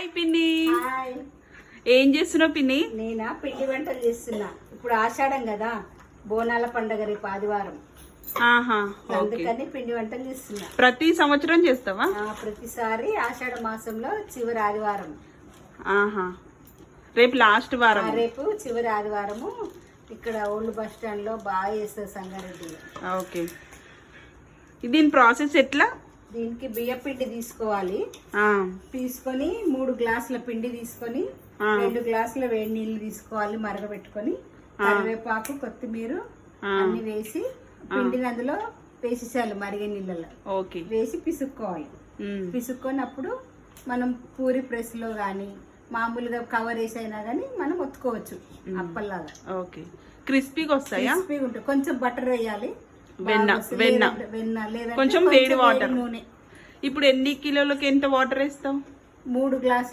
Hi పిన్ని. Hi. ఏం చేస్తున్నావు పిన్ని? నేనా పిండి వంటలు చేస్తున్నా. ఇప్పుడు ఆషాఢం కదా, బోనాల పండగ రేపు ఆదివారం. ఆహా, ఓకే. అందుకని పిండి వంటలు చేస్తున్నా. ప్రతి సంవత్సరం చేస్తావా? ప్రతిసారి ఆషాఢ మాసంలో చివరి ఆదివారం. ఆహా, రేపు లాస్ట్ వారం. రేపు చివరి ఆదివారము. ఇక్కడ ఓల్డ్ బస్ స్టాండ్ లో బాగా చేస్తారు సంగారెడ్డిలో. ఓకే. దీని ప్రాసెస్ ఎట్లా? దీనికి బియ్య పిండి తీసుకోవాలి. తీసుకొని 3 గ్లాసుల పిండి తీసుకొని 2 గ్లాసుల వేడి నీళ్లు తీసుకోవాలి. మరగబెట్టుకొని కరివేపాకు, కొత్తిమీర అన్ని వేసి పిండిని అందులో వేసేసాలి. మరిగే నీళ్ళలో వేసి పిసుక్కోవాలి. పిసుక్కొనప్పుడు మనం పూరి ప్రెస్ లో గానీ మామూలుగా కవర్ వేసి అయినా గానీ మనం ఒత్తుకోవచ్చు అప్పల్లాగా. ఓకే. క్రిస్పీగా వస్తాయా? క్రిస్పీగా ఉంటాయి. కొంచెం బటర్ వేయాలి, వెన్న లేదా కొంచెం వేడి వాటర్. నూనె. ఇప్పుడు ఎన్ని కిలోలకి ఎంత వాటర్ వేస్తాం? 3 గ్లాసులు